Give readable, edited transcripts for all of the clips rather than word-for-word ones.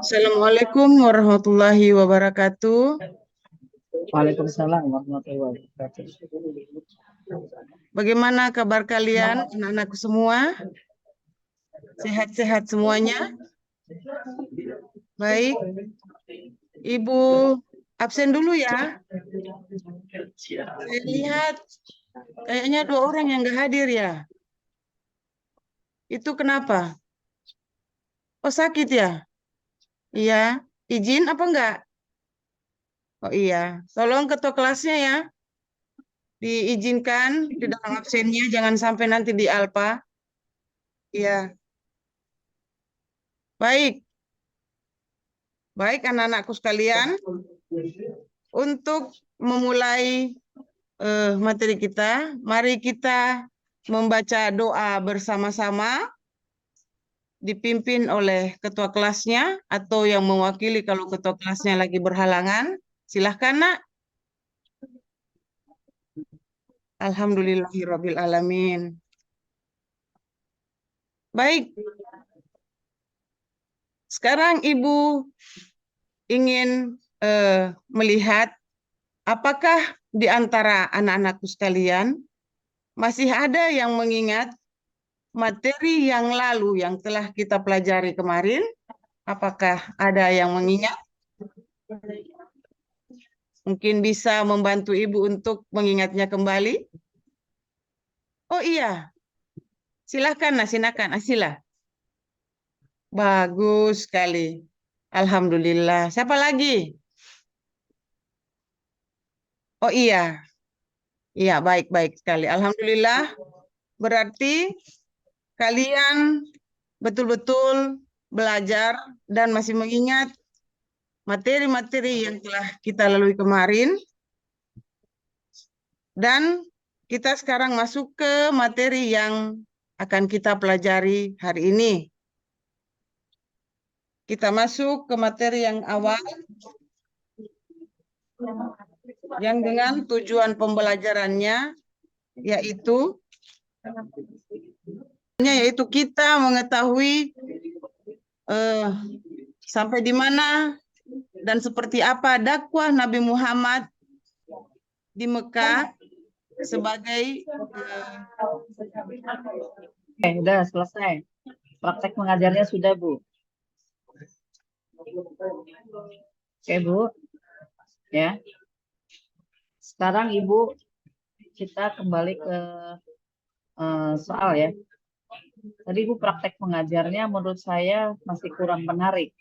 Assalamualaikum warahmatullahi wabarakatuh. Waalaikumsalam warahmatullahi wabarakatuh. Bagaimana kabar kalian, anak-anakku semua? Sehat-sehat semuanya? Baik, Ibu absen dulu ya. Saya lihat kayaknya 2 orang yang nggak hadir ya. Itu kenapa? Oh, sakit ya? Iya, izin apa enggak? Oh iya, tolong ketua kelasnya ya. Diizinkan di dalam absennya, jangan sampai nanti di Alpa. Iya, baik. Baik anak-anakku sekalian, untuk memulai materi kita, mari kita membaca doa bersama-sama dipimpin oleh ketua kelasnya atau yang mewakili kalau ketua kelasnya lagi berhalangan. Silahkan, Nak. Alhamdulillahirabbil alamin. Baik, sekarang Ibu ingin melihat apakah di antara anak-anakku sekalian masih ada yang mengingat materi yang lalu yang telah kita pelajari kemarin. Apakah ada yang mengingat? Mungkin bisa membantu Ibu untuk mengingatnya kembali. Oh iya, silakan, silakan, Asila. Bagus sekali. Alhamdulillah. Siapa lagi? Oh iya, iya baik-baik sekali. Alhamdulillah. Berarti kalian betul-betul belajar dan masih mengingat materi-materi yang telah kita lalui kemarin. Dan kita sekarang masuk ke materi yang akan kita pelajari hari ini. Kita masuk ke materi yang awal, yang dengan tujuan pembelajarannya yaitu kita mengetahui sampai di mana dan seperti apa dakwah Nabi Muhammad di Mekah sebagai Udah selesai. Praktek mengajarnya sudah, Bu. Oke, Bu. Ya. Sekarang Ibu kita kembali ke soal ya. Tadi Bu praktek mengajarnya menurut saya masih kurang menarik.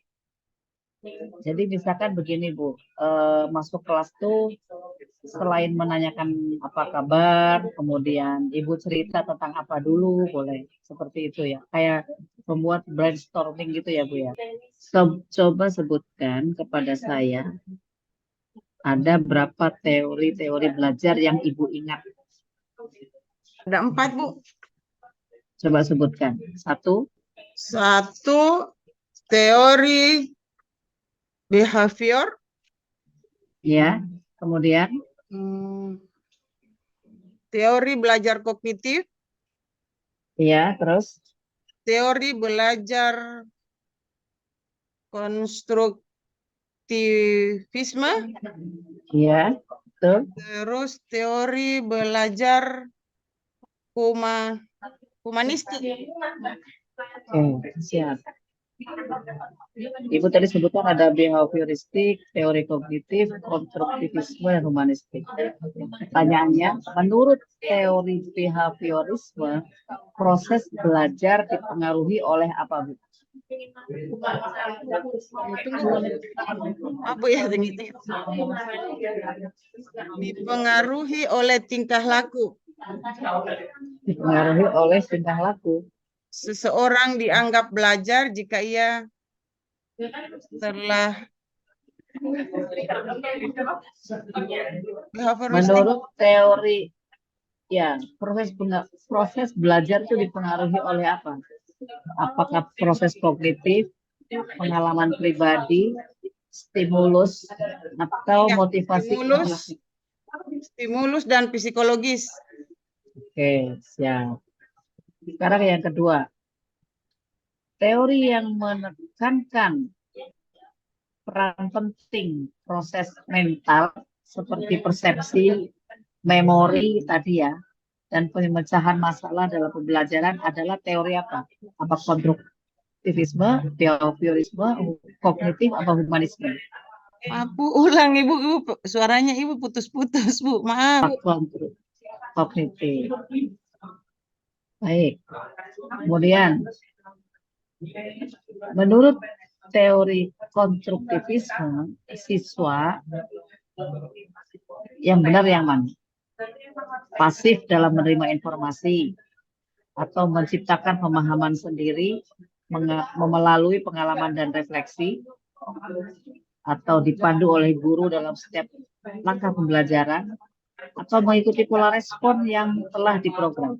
Jadi misalkan begini Bu, masuk kelas tuh selain menanyakan apa kabar, kemudian Ibu cerita tentang apa dulu, boleh seperti itu ya. Kayak membuat brainstorming gitu ya Bu ya. Coba sebutkan kepada saya ada berapa teori-teori belajar yang Ibu ingat. ada 4, Bu. Coba sebutkan. Satu teori behavior. Ya, kemudian teori belajar kognitif. Ya, terus Teori belajar konstruktivisme. Ya, betul. Terus teori belajar humanistik. Oke, siap. Ibu tadi sebutkan ada behavioristik, teori kognitif, konstruktivisme, dan humanistik. Pertanyaannya, menurut teori behaviorisme, proses belajar dipengaruhi oleh apa, Bu? Apa ya ini? Dipengaruhi oleh tingkah laku. Dipengaruhi oleh tingkah laku. Seseorang dianggap belajar jika ia telah menurut teori ya proses belajar itu dipengaruhi oleh apa? Apakah proses kognitif, pengalaman pribadi, stimulus, atau motivasi? Stimulus dan psikologis. Oke, siap. Sekarang yang kedua. teori yang menekankan peran penting proses mental seperti persepsi, memori tadi ya, dan pemecahan masalah dalam pembelajaran adalah teori apa? Apa konstruktivisme, behaviorisme, kognitif, apa humanisme? Maaf, Bu, ulang Ibu, suaranya Ibu putus-putus, Bu. Maaf. Kognitif. Baik. Kemudian, menurut teori konstruktivisme, siswa yang benar yang mana? Pasif dalam menerima informasi atau menciptakan pemahaman sendiri melalui pengalaman dan refleksi, atau dipandu oleh guru dalam setiap langkah pembelajaran, atau mengikuti pola respon yang telah diprogram.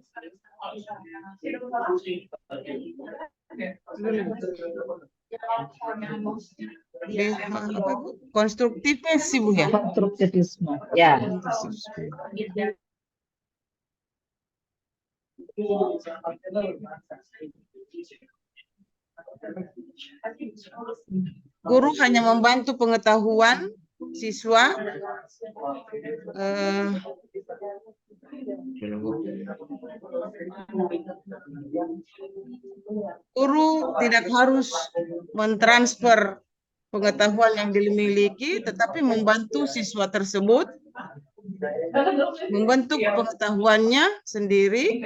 Apa, Bu? Konstruktifnya sih, Bu, ya? Konstruktivisme, ya. Guru hanya membantu pengetahuan siswa. Guru tidak harus mentransfer pengetahuan yang dimiliki, tetapi membantu siswa tersebut membentuk pengetahuannya sendiri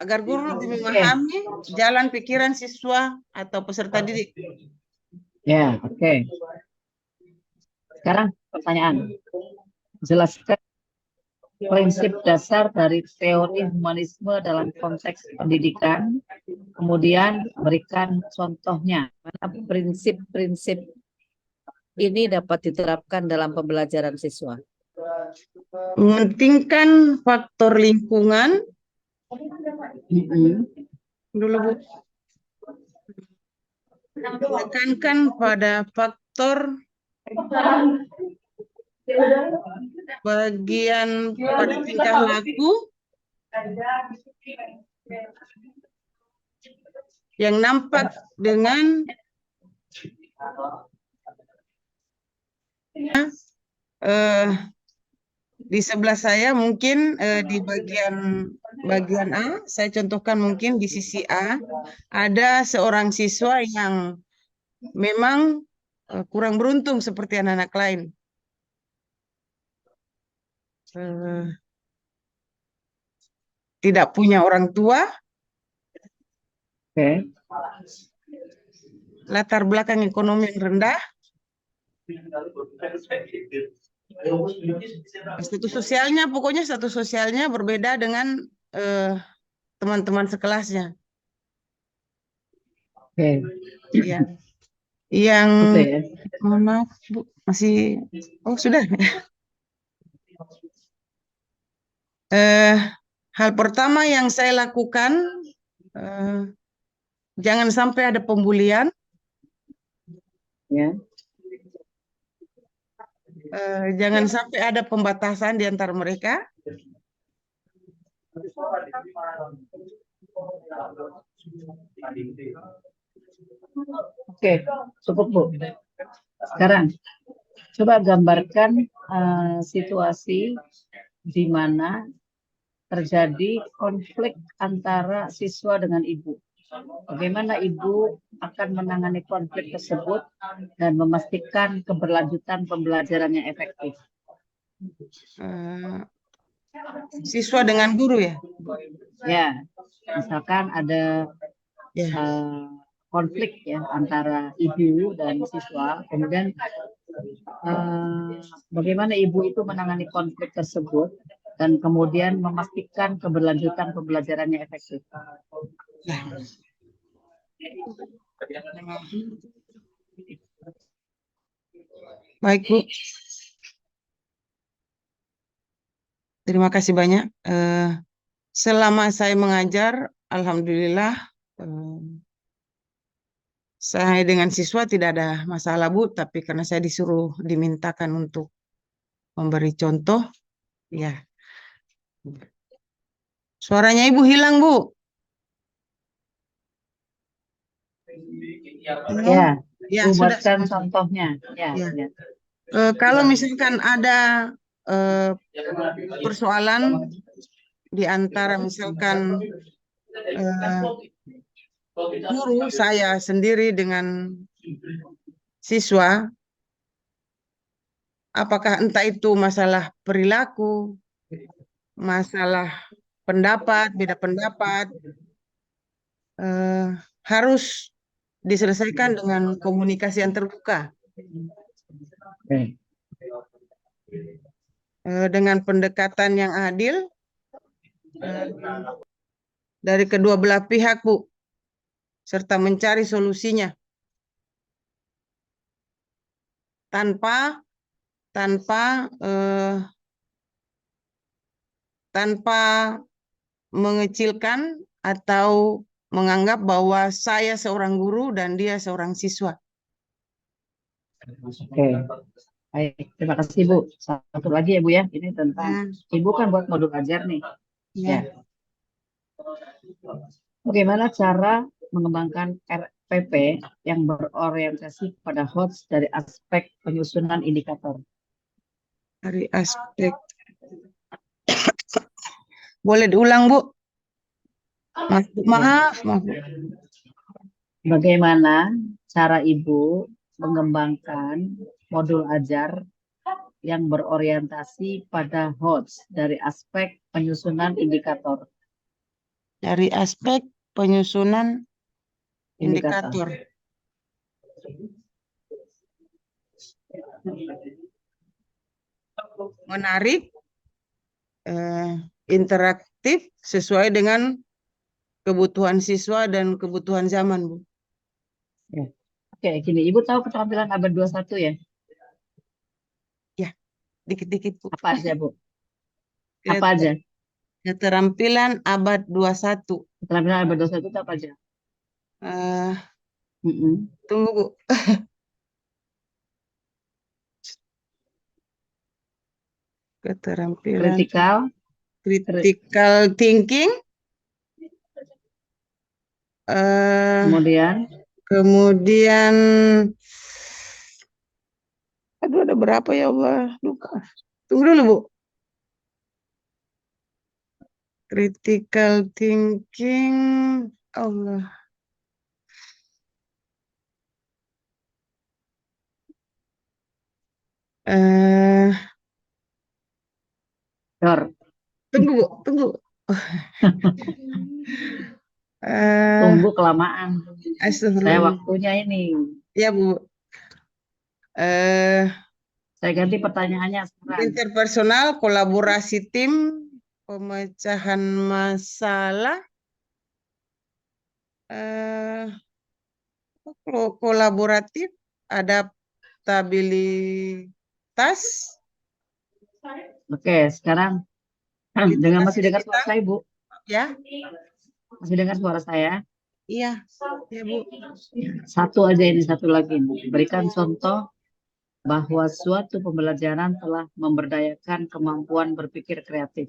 agar guru lebih memahami jalan pikiran siswa atau peserta didik. Ya, oke. Sekarang pertanyaan. Jelaskan prinsip dasar dari teori humanisme dalam konteks pendidikan, kemudian berikan contohnya. Mana prinsip-prinsip ini dapat diterapkan dalam pembelajaran siswa? Mementingkan faktor lingkungan. Dulu, Bu. Menekankan pada faktor bagian pada tingkah laku yang nampak dengan di sebelah saya mungkin di bagian A, saya contohkan mungkin di sisi A ada seorang siswa yang memang kurang beruntung seperti anak-anak lain. Tidak punya orang tua, latar belakang ekonomi yang rendah, status sosialnya, pokoknya status sosialnya berbeda dengan teman-teman sekelasnya. Ya. Yang mohon maaf, Bu, masih sudah. Hal pertama yang saya lakukan, jangan sampai ada pembulian. Jangan sampai ada pembatasan di antara mereka. Oke, cukup, Bu. Sekarang coba gambarkan situasi di mana terjadi konflik antara siswa dengan ibu. Bagaimana ibu akan menangani konflik tersebut dan memastikan keberlanjutan pembelajaran yang efektif? Siswa dengan guru ya? Ya, misalkan ada konflik ya antara ibu dan siswa, kemudian bagaimana ibu itu menangani konflik tersebut dan kemudian memastikan keberlanjutan pembelajarannya efektif. Baik, Bu. Terima kasih banyak. Selama saya mengajar, alhamdulillah, saya dengan siswa tidak ada masalah, Bu. Tapi karena saya dimintakan untuk memberi contoh, ya. Suaranya Ibu hilang, Bu. Halo? Ya, Ya, Bu sudah. buatkan contohnya. Ya, Ya. ya. Kalau misalkan ada persoalan di antara misalkan eh, guru saya sendiri dengan siswa, apakah entah itu masalah perilaku, masalah pendapat, beda pendapat, eh, harus diselesaikan dengan komunikasi yang terbuka, Oke. dengan pendekatan yang adil eh, dari kedua belah pihak, Bu, serta mencari solusinya tanpa tanpa eh, tanpa mengecilkan atau menganggap bahwa saya seorang guru dan dia seorang siswa. Oke. Baik, terima kasih Bu. Satu lagi ya Bu ya, ini tentang Ya, Ibu kan buat modul ajar nih. Ya. ya. Bagaimana cara mengembangkan RPP yang berorientasi pada HOTS dari aspek penyusunan indikator? Dari aspek, boleh diulang, Bu? Maaf, maaf, Bu. Bagaimana cara Ibu mengembangkan modul ajar yang berorientasi pada HOTS dari aspek penyusunan indikator? Dari aspek penyusunan Indikator. indikator. Menarik, interaktif, sesuai dengan kebutuhan siswa dan kebutuhan zaman, Bu. Ya. Oke, gini, Ibu tahu keterampilan abad 21 ya? Ya, dikit-dikit, Bu. Apa aja, Bu? Apa aja? Keterampilan abad 21. Keterampilan abad 21 itu apa aja? Eh, Mm-mm. tunggu, Bu. Keterampilan Critical, critical thinking, kemudian kemudian, aduh ada berapa ya Allah, lupa. Tunggu dulu, Bu. Critical thinking, Allah. Eh, Dor. tunggu, Bu, tunggu. Tunggu kelamaan. Saya Astagfirullah. waktunya ini. Ya, Bu. Eh, Saya ganti pertanyaannya sekarang. interpersonal, kolaborasi tim, pemecahan masalah, eh, kolaboratif, adaptabilitas, Oke, sekarang masih dengar suara saya, Bu? ya, Masih dengar suara saya? iya, ya, Bu. Satu aja ini, satu lagi. Berikan contoh bahwa suatu pembelajaran telah memberdayakan kemampuan berpikir kreatif.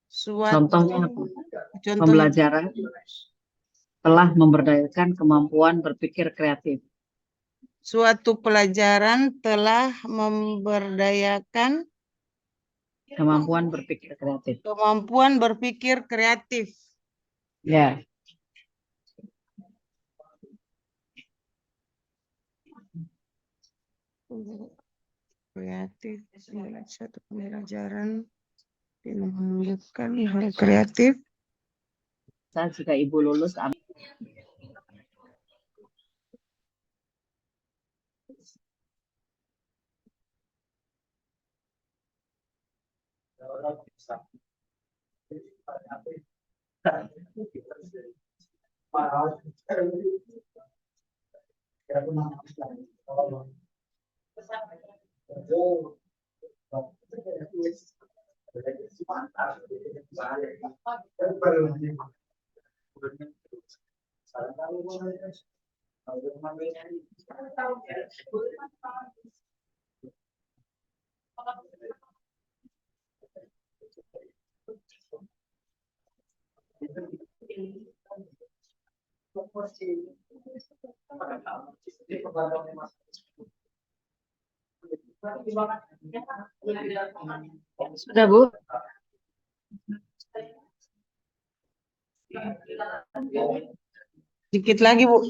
Suatu Contohnya apa? contoh Pembelajaran telah memberdayakan kemampuan berpikir kreatif. suatu pelajaran telah memberdayakan Kemampuan berpikir kreatif. kemampuan berpikir kreatif. Ya, Kreatif adalah suatu pembelajaran yang menunjukkan hal kreatif. jika Ibu lulus, Sudah, Bu? Dikit lagi, Bu.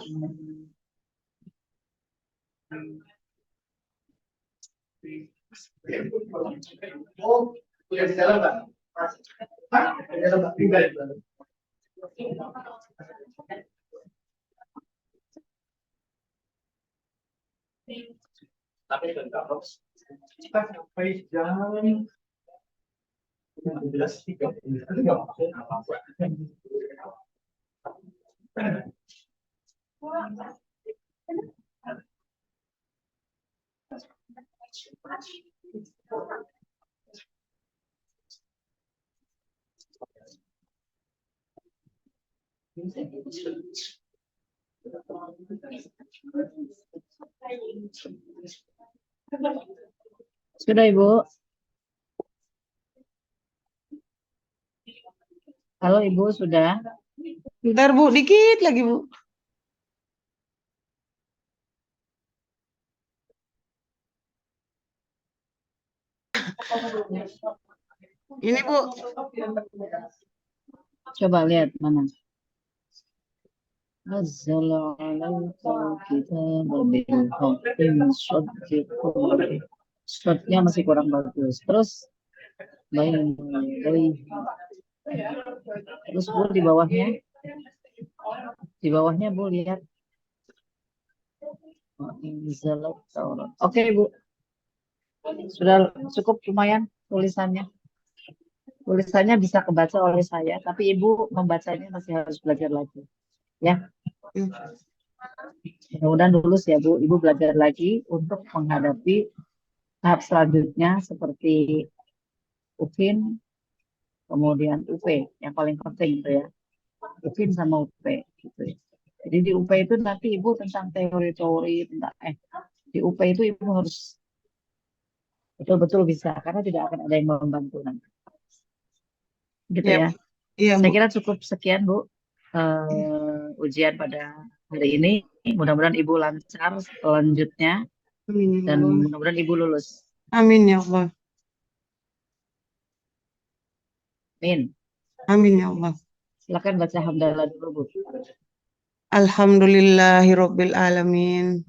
Sudah, Ibu? Halo, Ibu, sudah? Bentar, Bu, dikit lagi, Bu. Ini, Bu. Coba lihat mana. Nazzala kita shotnya masih kurang bagus. Terus baik. Terus Bu di bawahnya Bu lihat. Oke, Bu, sudah cukup lumayan tulisannya. Tulisannya bisa kebaca oleh saya, tapi Ibu membacanya masih harus belajar lagi. Ya, mudah-mudahan lulus ya Bu. Ibu belajar lagi untuk menghadapi tahap selanjutnya seperti UPIN, kemudian UP yang paling penting itu ya. UPIN sama UP gitu ya. Jadi di UP itu nanti Ibu tentang teori-teori tentang di UP itu Ibu harus betul-betul bisa karena tidak akan ada yang membantu nanti. Gitu Ya, ya. Bu. Iya, Bu. Saya kira cukup sekian Bu ujian pada hari ini. Mudah-mudahan Ibu lancar selanjutnya Amin, ya dan Allah. mudah-mudahan Ibu lulus. Amin, ya Allah. Amin. Amin, ya Allah. Silakan baca hamdalah dulu Bu. Alhamdulillahirobbil alamin.